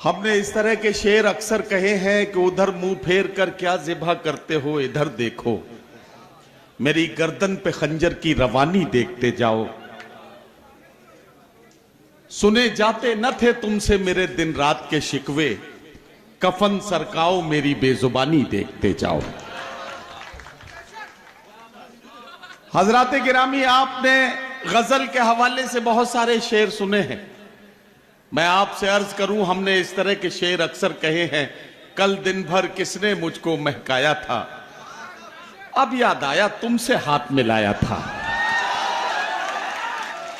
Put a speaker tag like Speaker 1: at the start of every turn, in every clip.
Speaker 1: हमने इस तरह के शेर अक्सर कहे हैं कि उधर मुंह फेर कर क्या ज़िबा करते हो, इधर देखो, मेरी गर्दन पे खंजर की रवानी देखते जाओ। सुने जाते न थे तुमसे मेरे दिन रात के शिकवे, कफन सरकाओ मेरी बेजुबानी देखते जाओ। हजरात गिरामी, आपने गजल के हवाले से बहुत सारे शेर सुने हैं। मैं आपसे अर्ज करूं, हमने इस तरह के शेर अक्सर कहे हैं। कल दिन भर किसने मुझको महकाया था, अब याद आया तुमसे हाथ मिलाया था।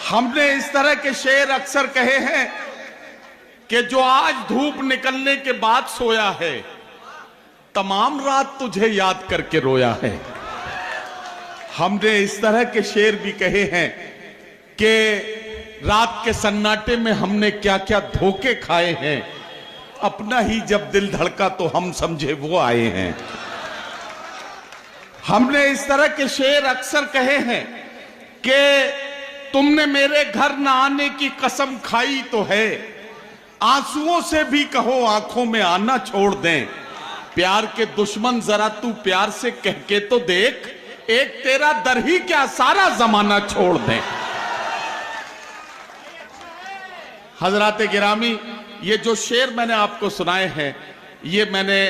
Speaker 1: हमने इस तरह के शेर अक्सर कहे हैं कि जो आज धूप निकलने के बाद सोया है, तमाम रात तुझे याद करके रोया है। हमने इस तरह के शेर भी कहे हैं कि रात के सन्नाटे में हमने क्या क्या धोखे खाए हैं, अपना ही जब दिल धड़का तो हम समझे वो आए हैं। हमने इस तरह के शेर अक्सर कहे हैं कि तुमने मेरे घर न आने की कसम खाई तो है, आंसुओं से भी कहो आंखों में आना छोड़ दें। प्यार के दुश्मन जरा तू प्यार से कह के तो देख, एक तेरा दर ही क्या सारा जमाना छोड़ दें। हजरात गिरामी, ये जो शेर मैंने आपको सुनाए हैं, ये मैंने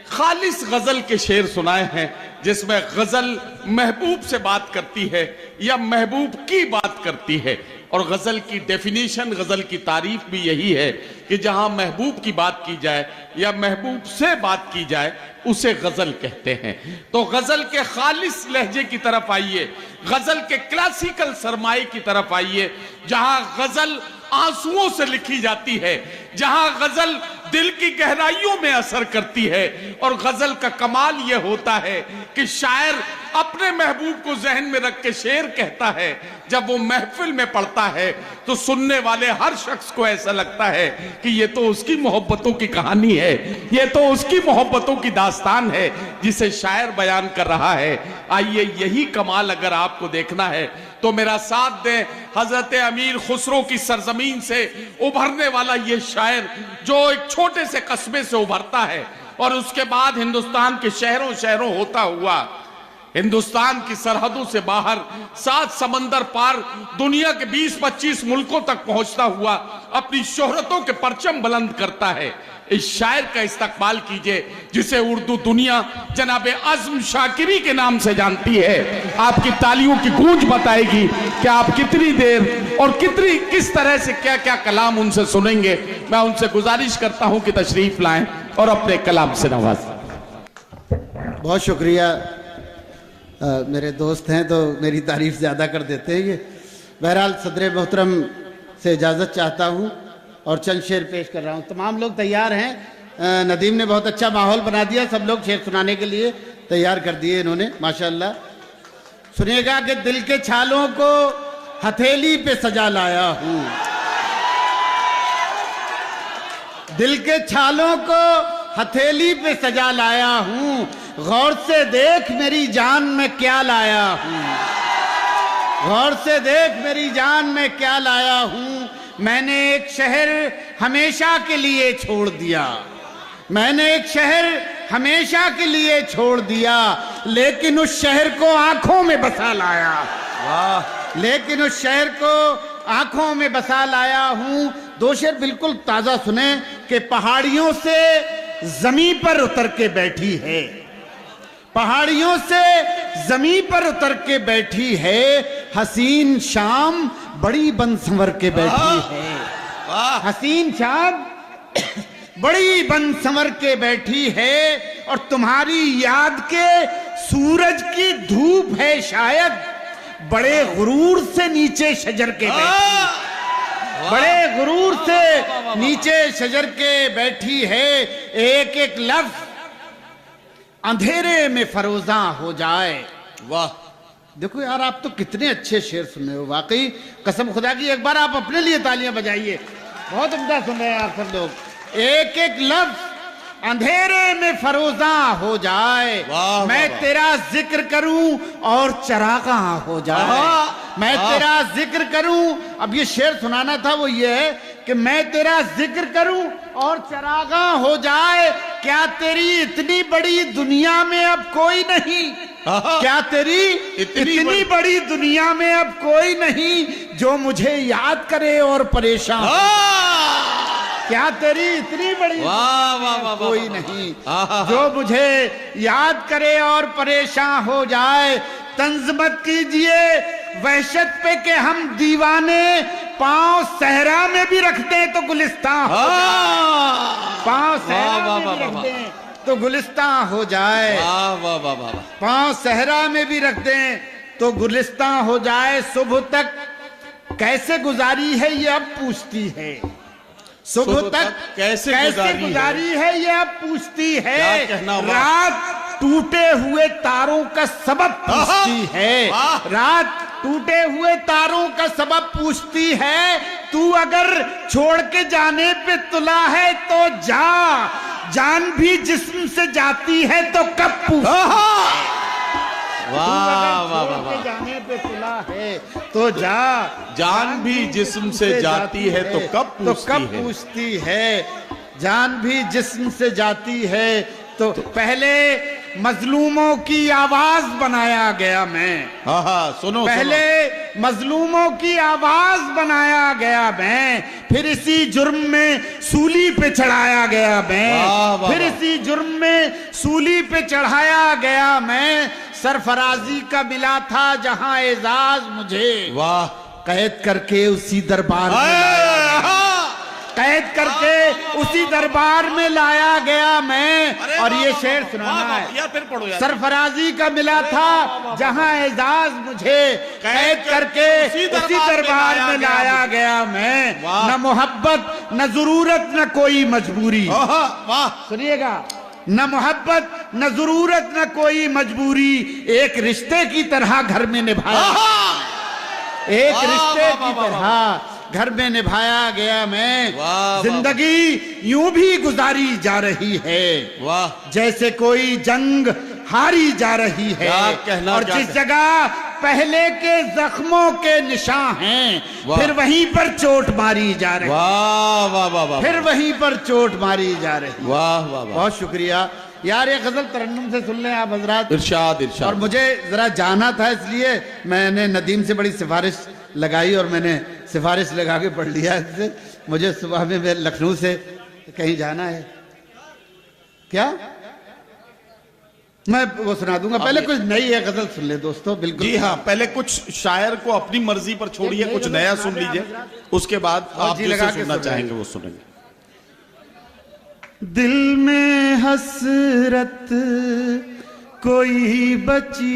Speaker 1: खालिस गजल के शेर सुनाए हैं, जिसमें गजल महबूब से बात करती है या महबूब की बात करती है। और गजल की डेफिनेशन, गजल की तारीफ भी यही है कि जहां महबूब की बात की जाए या महबूब से बात की जाए, उसे गजल कहते हैं। तो गजल के खालिस लहजे की तरफ आइए, गजल के क्लासिकल सरमाए की तरफ आइए, जहां गजल आंसुओं से लिखी जाती है, जहां गजल दिल की गहराइयों में असर करती है। और गजल का कमाल यह होता है कि शायर अपने महबूब को जहन में रख के शेर कहता है। जब वो महफिल में पढ़ता है तो सुनने वाले हर शख्स को ऐसा लगता है कि ये तो उसकी मोहब्बतों की कहानी है, ये तो उसकी मोहब्बतों की दास्तान है जिसे शायर बयान कर रहा है। आइए, यही कमाल अगर आपको देखना है तो मेरा साथ दें हजरत अमीर खुसरो की सरजमीन से उभरने वाला ये शायर, जो एक छोटे से कस्बे से उभरता है और उसके बाद हिंदुस्तान के शहरों शहरों होता हुआ हिंदुस्तान की सरहदों से बाहर 7 समंदर पार दुनिया के 20-25 मुल्कों तक पहुंचता हुआ अपनी शोहरतों के परचम बुलंद करता है। इस शायर का इस्तकबाल कीजिए जिसे उर्दू दुनिया जनाबे अज़्म शाकिरी के नाम से जानती है। आपकी तालियों की गूंज बताएगी कि आप कितनी देर और किस तरह से क्या क्या कलाम उनसे सुनेंगे। मैं उनसे गुजारिश करता हूं कि तशरीफ लाएं और अपने कलाम से नवाजें।
Speaker 2: बहुत शुक्रिया। मेरे दोस्त हैं तो मेरी तारीफ ज़्यादा कर देते हैं ये। बहरहाल सदर मोहतरम से इजाज़त चाहता हूँ और चंद शेर पेश कर रहा हूँ। तमाम लोग तैयार हैं। नदीम ने बहुत अच्छा माहौल बना दिया, सब लोग शेर सुनाने के लिए तैयार कर दिए इन्होंने, माशाल्लाह। सुनिएगा कि दिल के छालों को हथेली पे सजा लाया हूँ, दिल के छालों को हथेली पे सजा लाया हूँ, गौर से देख मेरी जान में क्या लाया हूँ, गौर से देख मेरी जान में क्या लाया हूँ। मैंने एक शहर हमेशा के लिए छोड़ दिया, मैंने एक शहर हमेशा के लिए छोड़ दिया, लेकिन उस शहर को आंखों में बसा लाया, वाह, लेकिन उस शहर को आंखों में बसा लाया हूं। 2 शेर बिल्कुल ताजा सुने कि पहाड़ियों से जमीन पर उतर के बैठी है, पहाड़ियों से जमीन पर उतर के बैठी है, हसीन शाम बड़ी बन संवर के बैठी है, हसीन शाम बड़ी बन संवर के बैठी है, और तुम्हारी याद के सूरज की धूप है शायद, बड़े गुरूर से नीचे शजर के बैठी, बड़े गुरूर से नीचे शजर के बैठी है। एक एक लफ्ज अंधेरे में फरोजा हो जाए। वाह, देखो यार, आप तो कितने अच्छे शेर सुन रहे हो, वाकई कसम खुदा की। एक बार आप अपने लिए तालियां बजाइए, बहुत उम्दा सुन रहे हैं आप सब लोग। एक एक लफ्ज अंधेरे में फरोजा हो जाए, मैं तेरा जिक्र करूं और चरागा हो जाए, मैं तेरा जिक्र करूं। अब ये शेर सुनाना था वो ये है कि मैं तेरा जिक्र करूं और चरागाह हो जाए। क्या तेरी इतनी बड़ी दुनिया में अब कोई नहीं, क्या तेरी इतनी बड़ी दुनिया में अब कोई नहीं जो मुझे याद करे और परेशान। क्या तेरी इतनी बड़ी
Speaker 1: वाह वाह वाह
Speaker 2: कोई नहीं जो मुझे याद करे और परेशान हो जाए। तंज मत कीजिए वहशत पे कि हम दीवाने पांव सहरा में भी रखते हैं तो गुलिस्तान हो जाए। पांव सहरा में भी रखते हैं तो गुलिस्तान हो जाए। पांव सहरा में भी रख दें तो गुलिस्तान हो जाए। सुबह तक कैसे गुजारी है ये अब पूछती है। सुबह तक कैसे गुजारी है ये अब पूछती है। रात टूटे हुए तारों का सबब पूछती है। रात टूटे हुए तारों का सबब पूछती है। तू अगर छोड़ के जाने पे तुला है तो जा, जान भी जिस्म से जाती है तो कब पूछती। जाने पे तुला है तो जा,
Speaker 1: जान भी जिस्म से जाती है तो कब
Speaker 2: पूछती है। जान भी जिस्म से जाती है तो पहले मजलूमों की आवाज बनाया गया मैं।
Speaker 1: सुनो
Speaker 2: पहले मजलूमों की आवाज बनाया गया मैं, फिर इसी जुर्म में सूली पे चढ़ाया गया मैं। फिर इसी जुर्म में सूली पे चढ़ाया गया मैं। सरफराजी का मिला था जहां एजाज मुझे, वाह कैद करके उसी दरबार में लाया। कैद करके उसी दरबार में लाया गया मैं। और ये शेर सुनाना है। सरफराजी का मिला था जहां एजाज मुझे, कैद करके उसी दरबार में लाया गया मैं। न मोहब्बत न जरूरत न कोई मजबूरी, सुनिएगा, न मोहब्बत न जरूरत न कोई मजबूरी, एक रिश्ते की तरह घर में निभाया। एक रिश्ते की तरह घर में निभाया गया मैं। जिंदगी यूं भी गुजारी जा रही है जैसे कोई जंग हारी जा रही है। और जिस जगह पहले के जख्मों के निशान हैं, फिर वहीं पर चोट मारी जा रही है। फिर वहीं पर चोट मारी जा रही। बहुत शुक्रिया यार। ये गजल तरन्नुम से सुन लें आप हजरात।
Speaker 1: इरशाद इरशाद।
Speaker 2: और मुझे जरा जाना था इसलिए मैंने नदीम से बड़ी सिफारिश लगाई और मैंने सिफारिश लगा के पढ़ लिया। इससे मुझे सुबह में लखनऊ से कहीं जाना है। क्या मैं वो सुना दूंगा। पहले कुछ नई है गजल सुन ले दोस्तों। बिल्कुल जी हाँ,
Speaker 1: पहले कुछ शायर को अपनी मर्जी पर छोड़िए, कुछ नया सुन लीजिए, उसके बाद आप जो सुनना चाहेंगे वो सुनेंगे।
Speaker 2: दिल में हसरत कोई बची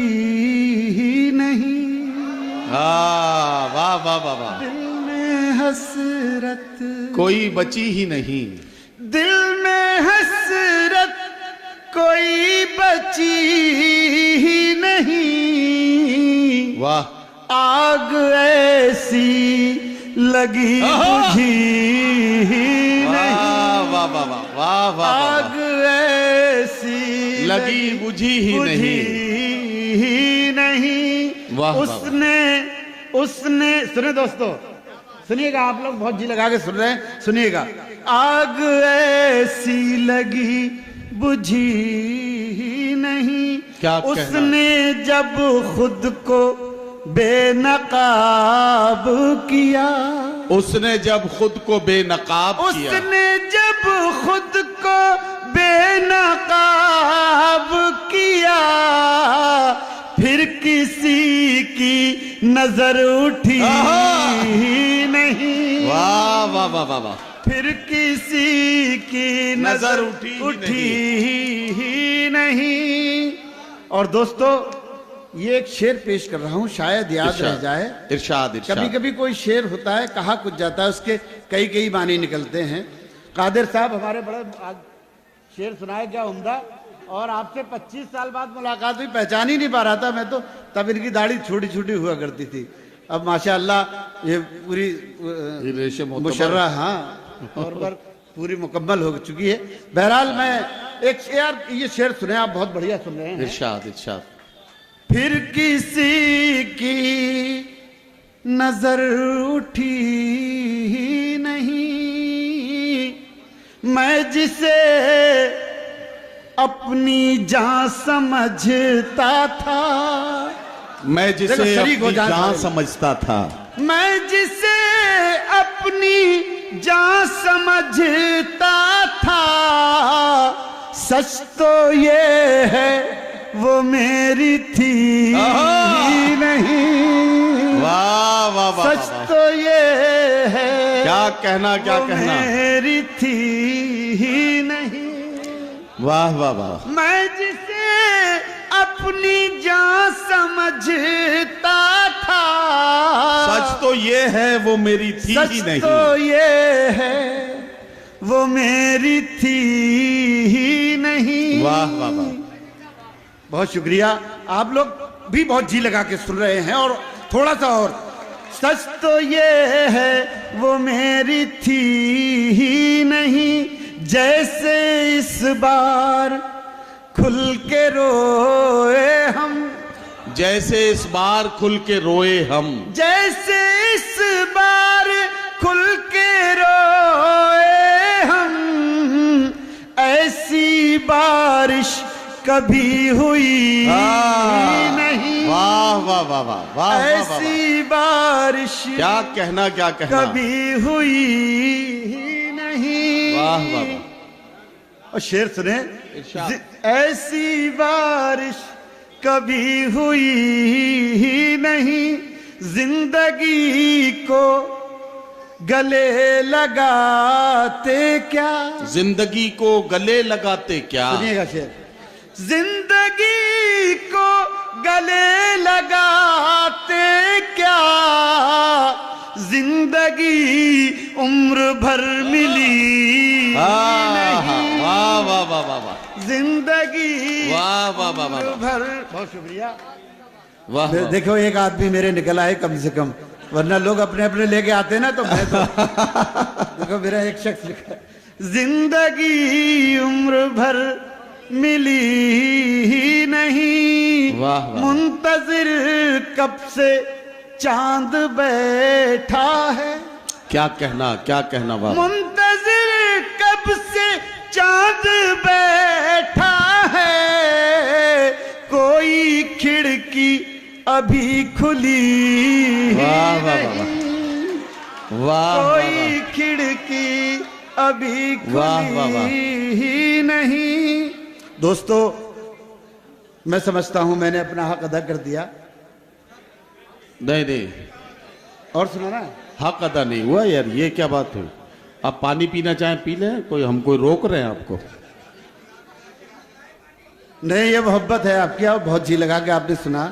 Speaker 2: ही नहीं।
Speaker 1: वाह वाह वाह वाह।
Speaker 2: दिल में हसरत
Speaker 1: कोई बची ही नहीं।
Speaker 2: दिल में हसरत कोई बची ही नहीं।
Speaker 1: वाह।
Speaker 2: आग ऐसी लगी बुझी ही नहीं।
Speaker 1: वाह वाह वाह वाह वाह।
Speaker 2: आग ऐसी
Speaker 1: लगी बुझी ही
Speaker 2: नहीं।
Speaker 1: वाह।
Speaker 2: उसने सुने दोस्तों, सुनिएगा आप लोग, बहुत जी लगा के सुन रहे हैं, सुनिएगा। आग ऐसी लगी बुझी ही नहीं।
Speaker 1: क्या
Speaker 2: उसने जब खुद को बेनकाब किया।
Speaker 1: उसने जब खुद को बेनकाब किया।
Speaker 2: उसने जब खुद को बेनकाब किया, फिर किसी की नजर उठी नहीं।
Speaker 1: वाह वाह वाह वाह वाह।
Speaker 2: फिर किसी की नजर उठी ही नहीं। और दोस्तों ये एक शेर पेश कर रहा हूं, शायद याद रह जाए।
Speaker 1: इरशाद इरशाद।
Speaker 2: कभी कभी कोई शेर होता है, कहा कुछ जाता है, उसके कई कई मानी निकलते हैं। कादिर साहब हमारे बड़े आज शेर सुनाए, क्या उम्दा। और आपसे 25 साल बाद मुलाकात हुई, पहचान ही नहीं पा रहा था मैं तो। तब इनकी दाढ़ी छोटी छोटी हुआ करती थी, अब माशाअल्लाह ये पूरी मुशर्रा, हाँ, और पूरी मुकम्मल हो चुकी है। बहरहाल मैं एक यार ये शेर सुने, आप बहुत बढ़िया सुन रहे हैं।
Speaker 1: इरशाद इरशाद।
Speaker 2: फिर किसी की नजर उठी ही नहीं। मैं जिसे अपनी जान समझता था,
Speaker 1: मैं जिसे
Speaker 2: देखो, शरीक हो
Speaker 1: अपनी
Speaker 2: जान
Speaker 1: जान
Speaker 2: भाई।
Speaker 1: समझता था,
Speaker 2: मैं जिसे अपनी जान समझता था, सच तो ये है वो मेरी थी ही नहीं।
Speaker 1: वाह वाह वाह
Speaker 2: सच
Speaker 1: वाह।
Speaker 2: तो ये है
Speaker 1: क्या कहना, क्या
Speaker 2: वो
Speaker 1: कहना।
Speaker 2: मेरी थी ही नहीं।
Speaker 1: वाह वाह वाह।
Speaker 2: मैं जिसे अपनी जान समझता था,
Speaker 1: सच तो ये है वो मेरी थी
Speaker 2: सच
Speaker 1: ही नहीं।
Speaker 2: तो ये है वो मेरी थी ही नहीं।
Speaker 1: वाह वाह वाह।
Speaker 2: बहुत शुक्रिया, आप लोग भी बहुत जी लगा के सुन रहे हैं। और थोड़ा सा और, सच तो ये है वो मेरी थी ही नहीं, जैसे इस बार खुल के रोए हम,
Speaker 1: जैसे इस बार खुल के रोए हम,
Speaker 2: जैसे इस बार खुल के रोए हम, ऐसी बारिश कभी हुई नहीं।
Speaker 1: वाह वाह वाह वाह वाह।
Speaker 2: ऐसी बारिश
Speaker 1: क्या कहना, क्या कहना।
Speaker 2: कभी हुई ही नहीं।
Speaker 1: वाह वाह वाह।
Speaker 2: और शेर सुने,
Speaker 1: इरशाद।
Speaker 2: ऐसी बारिश कभी हुई ही नहीं, जिंदगी को गले लगाते क्या।
Speaker 1: जिंदगी को गले लगाते क्या।
Speaker 2: सुनिएगा शेर, जिंदगी को गले लगाते क्या, जिंदगी उम्र भर मिली नहीं।
Speaker 1: वाह वाह वाह वाह वाह।
Speaker 2: जिंदगी
Speaker 1: वाह वाह वाह वाह।
Speaker 2: उम्र भर। बहुत शुक्रिया।
Speaker 1: वाह वाह।
Speaker 2: देखो एक आदमी मेरे निकला है कम से कम, वरना लोग अपने अपने लेके आते ना, तो मैं तो देखो मेरा एक शख्स लिखा है, जिंदगी उम्र भर मिली ही नहीं।
Speaker 1: वाह वाह।
Speaker 2: मुंतजिर कब से चांद बैठा है,
Speaker 1: क्या कहना, क्या कहना। वाह।
Speaker 2: मुंतजिर कब से चांद बैठा है, कोई खिड़की अभी खुली
Speaker 1: वाह वाह वाह
Speaker 2: नहीं।
Speaker 1: वाह
Speaker 2: कोई खिड़की अभी
Speaker 1: वाह वाह वाह।
Speaker 2: खुली ही नहीं। दोस्तों, मैं समझता हूं मैंने अपना हक अदा कर दिया।
Speaker 1: नहीं नहीं,
Speaker 2: और सुनाना है?
Speaker 1: हक अदा नहीं हुआ यार, ये क्या बात हुई। आप पानी पीना चाहें पी लें, हम कोई रोक रहे हैं आपको।
Speaker 2: नहीं, ये मोहब्बत है आपकी, और बहुत जी लगा के आपने सुना।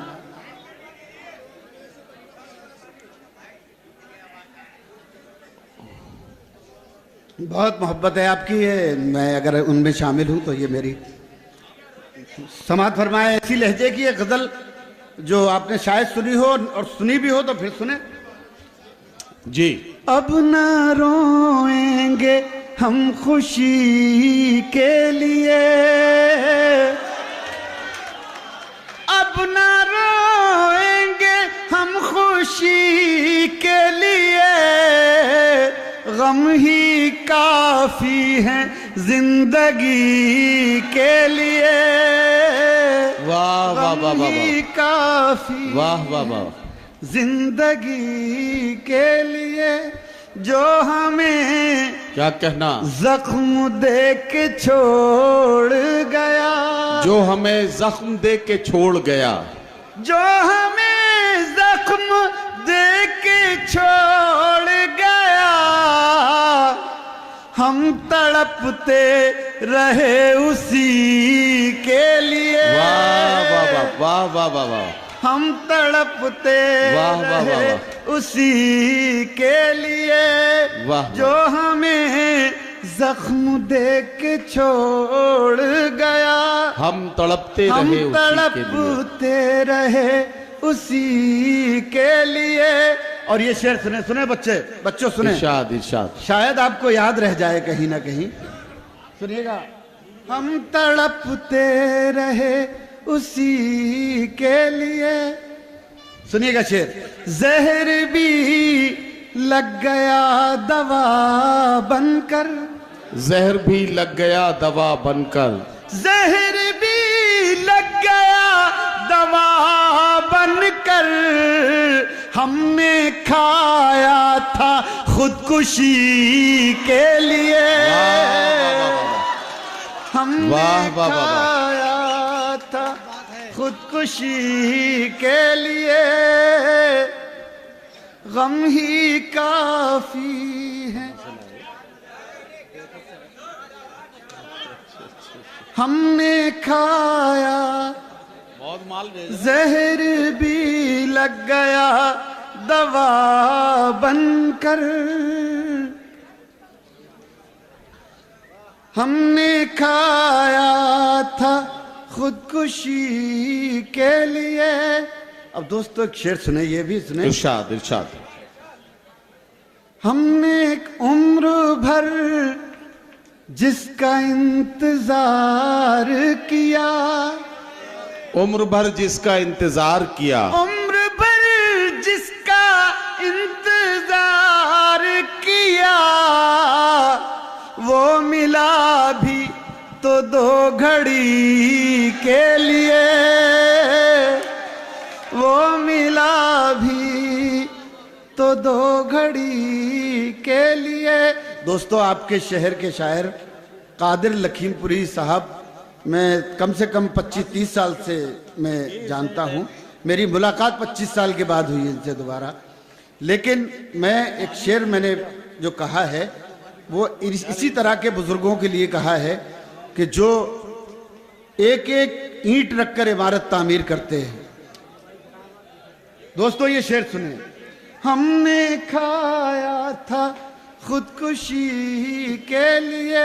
Speaker 2: बहुत मोहब्बत है आपकी, ये मैं अगर उनमें शामिल हूं तो ये मेरी समात फरमाए। ऐसी लहजे की ये गजल जो आपने शायद सुनी हो, और सुनी भी हो तो फिर सुने
Speaker 1: जी।
Speaker 2: अब न रोएंगे हम खुशी के लिए, अब न रोएंगे हम खुशी के लिए, गम ही काफी है जिंदगी के लिए।
Speaker 1: वाह वाह वाह वाह
Speaker 2: गम ही काफी
Speaker 1: वाह वाह वाह।
Speaker 2: जिंदगी के लिए, जो हमें
Speaker 1: क्या कहना।
Speaker 2: जख्म दे के छोड़ गया,
Speaker 1: जो हमें जख्म दे के छोड़ गया,
Speaker 2: जो हमें जख्म दे के छोड़ गया, हम तड़पते रहे उसी के लिए।
Speaker 1: वाह वाह वाह वाह वाह वाह वाह।
Speaker 2: हम तड़पते
Speaker 1: वाह, वाह, वाह,
Speaker 2: रहे
Speaker 1: वाह।
Speaker 2: उसी के लिए,
Speaker 1: वाह,
Speaker 2: जो हमें जख्म दे के छोड़ गया।
Speaker 1: हम तड़पते
Speaker 2: हम
Speaker 1: रहे उसी के लिए।
Speaker 2: तड़पते रहे उसी के लिए। और ये शेर सुने, सुने बच्चों सुने,
Speaker 1: इरशाद इरशाद।
Speaker 2: शायद आपको याद रह जाए कहीं ना कहीं। सुनिएगा, हम तड़पते रहे उसी के लिए। सुनिएगा शेर, जहर भी लग गया दवा बनकर,
Speaker 1: जहर भी लग गया दवा बनकर,
Speaker 2: जहर भी लग गया दवा बनकर, हमने खाया था खुदकुशी के लिए, हमने
Speaker 1: वाह, वाह, वाह, वाह।
Speaker 2: खाया था खुदकुशी के लिए, गम ही काफी है। हमने खाया
Speaker 1: बहुत माल
Speaker 2: जहर भी लग गया दवा बनकर, हमने खाया था खुदकुशी के लिए। अब दोस्तों एक शेर सुने, ये भी सुने।
Speaker 1: इरशाद इरशाद।
Speaker 2: हमने एक उम्र भर जिसका इंतजार किया,
Speaker 1: उम्र भर जिसका इंतजार किया,
Speaker 2: उम्र भर जिसका इंतजार किया, वो मिला भी तो 2 घड़ी के लिए, वो मिला भी तो 2 घड़ी के लिए। दोस्तों आपके शहर के शायर कादिर लखीमपुरी साहब मैं कम से कम 25-30 साल से मैं जानता हूँ। मेरी मुलाकात 25 साल के बाद हुई इनसे दोबारा। लेकिन मैं एक शेर मैंने जो कहा है वो इसी तरह के बुजुर्गों के लिए कहा है कि जो एक एक ईंट रखकर इमारत तामीर करते हैं। दोस्तों ये शेर सुने। हमने खाया था खुदकुशी के लिए।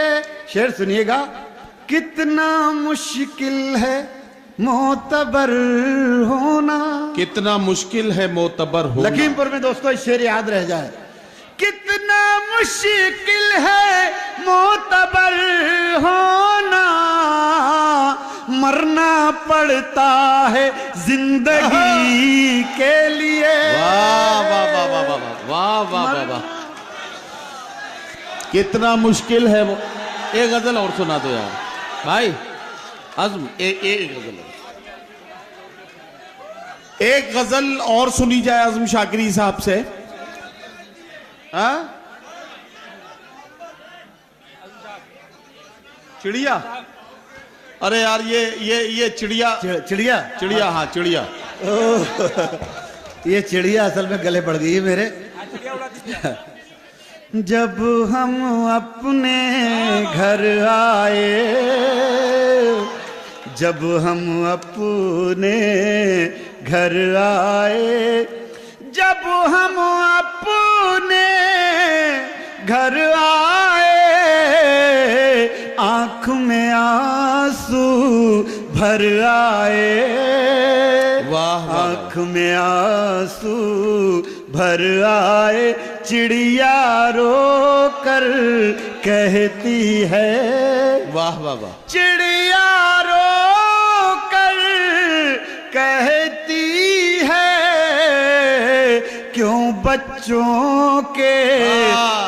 Speaker 2: शेर सुनिएगा। कितना मुश्किल है मोतबर होना,
Speaker 1: कितना मुश्किल है मोतबर होना।
Speaker 2: लखीमपुर में दोस्तों इस शेर याद रह जाए। कितना मुश्किल है मोतबर होना, मरना पड़ता है जिंदगी के लिए।
Speaker 1: वाह वाह वाह वाह वाह वाह वाह वाह वाह। कितना मुश्किल है वो। एक गजल और सुना दो यार भाई आज़म। एक गजल, एक गजल और सुनी जाए आज़म शाकिरी साहब से। हाँ चिड़िया। अरे यार ये चिड़िया
Speaker 2: चिड़िया
Speaker 1: चिड़िया। हाँ चिड़िया।
Speaker 2: ये चिड़िया असल में गले पड़ गई है मेरे। जब हम अपने घर आए, जब हम अपने घर आए, जब हम अपने घर आए, आंख में आंसू भर आए।
Speaker 1: वाह वाह।
Speaker 2: आंख में आंसू भर आए। चिड़िया रो कर कहती है।
Speaker 1: वाह वाह वाह।
Speaker 2: चिड़िया रो कर कहती है, क्यों बच्चों के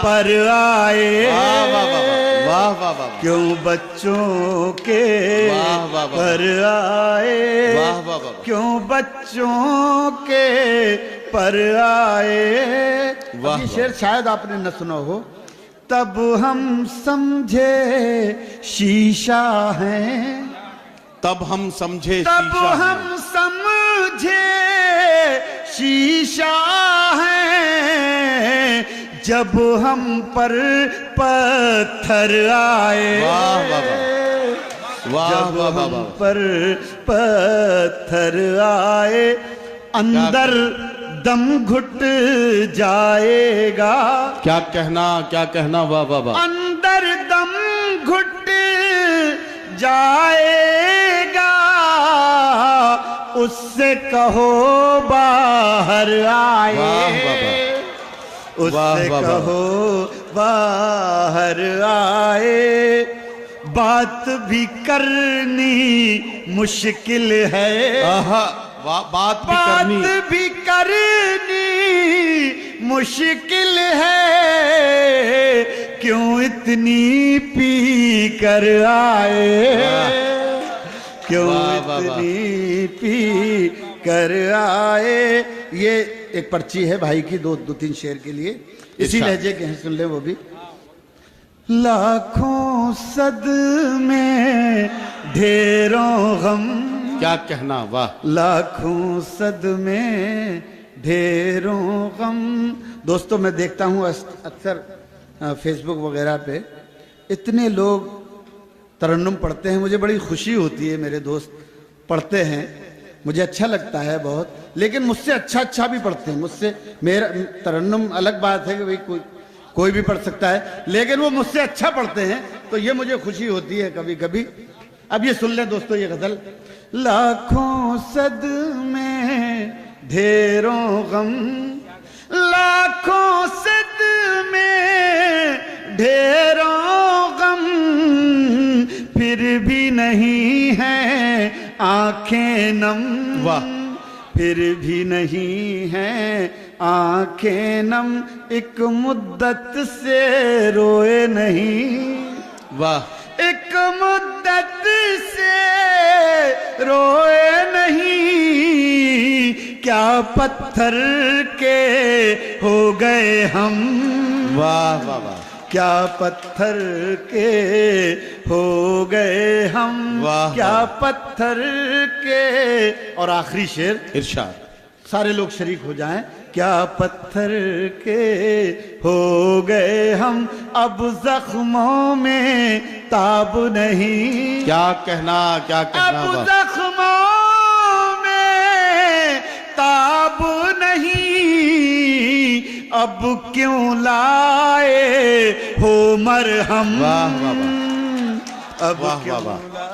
Speaker 2: पर आए।
Speaker 1: वाह वाह वाह वाह वाह वाह।
Speaker 2: क्यों बच्चों के
Speaker 1: वाह वाह वाह।
Speaker 2: पर आए।
Speaker 1: वाह वाह वाह।
Speaker 2: क्यों बच्चों के पर आए।
Speaker 1: वाह
Speaker 2: ये
Speaker 1: वाह।
Speaker 2: शेर शायद आपने न सुना हो। तब हम समझे शीशा है,
Speaker 1: तब हम समझे
Speaker 2: तब
Speaker 1: शीशा है।
Speaker 2: हम समझे शीशा है, जब हम पर पत्थर आए।
Speaker 1: वाह वाह वाह। वाह
Speaker 2: जब
Speaker 1: वाह वाह
Speaker 2: हम
Speaker 1: वाह।
Speaker 2: पर पत्थर आए, अंदर दम घुट जाएगा।
Speaker 1: क्या कहना वाह वाह वाह।
Speaker 2: अंदर दम घुट जाएगा, उससे कहो बाहर आए।
Speaker 1: वाह वाह वाह।
Speaker 2: उससे
Speaker 1: वाह वाह वाह।
Speaker 2: कहो बाहर आए। बात भी करनी मुश्किल है।
Speaker 1: आहा, बात भी करनी।
Speaker 2: बात भी करनी मुश्किल है, क्यों इतनी पी कर आए, क्यों
Speaker 1: वाह, वाह, वाह।
Speaker 2: इतनी पी कर आए। ये एक पर्ची है भाई की, दो तीन शेर के लिए, इसी
Speaker 1: इरशाद।
Speaker 2: लहजे के हैं, सुन ले वो भी। लाखों सद में ढेरों गम,
Speaker 1: क्या कहना, वाह।
Speaker 2: लाखों सद में ढेरों गम। दोस्तों मैं देखता हूँ अक्सर फेसबुक वगैरह पे इतने लोग तरन्नुम पढ़ते हैं, मुझे बड़ी खुशी होती है, मेरे दोस्त पढ़ते हैं, मुझे अच्छा लगता है बहुत। लेकिन मुझसे अच्छा भी पढ़ते हैं, मुझसे मेरा तरन्नुम अलग बात है कि भाई कोई भी पढ़ सकता है, लेकिन वो मुझसे अच्छा पढ़ते हैं, तो ये मुझे खुशी होती है कभी कभी। अब ये सुन लें दोस्तों ये गजल। लाखों सद में ढेरों गम, लाखों सद में ढेरों गम, फिर भी नहीं है आंखें नम,
Speaker 1: वाह।
Speaker 2: फिर भी नहीं है आंखें नम, एक मुद्दत से रोए नहीं,
Speaker 1: वाह।
Speaker 2: एक मुद्दत से रोए नहीं, क्या पत्थर के हो गए हम,
Speaker 1: वाह वाह वाह,
Speaker 2: क्या पत्थर के हो गए हम,
Speaker 1: वाह,
Speaker 2: क्या
Speaker 1: वाह।
Speaker 2: पत्थर के। और आखिरी शेर,
Speaker 1: इरशाद।
Speaker 2: सारे लोग शरीक हो जाएं। क्या पत्थर के हो गए हम, अब जख्मों में ताब नहीं,
Speaker 1: क्या कहना, क्या कहना,
Speaker 2: अब
Speaker 1: वाह।
Speaker 2: जख्मों में ताब नहीं, अब क्यों लाए हो मरहम,
Speaker 1: वाह वाह वाह,
Speaker 2: अब
Speaker 1: वाह,
Speaker 2: क्यों
Speaker 1: वाह, वाह।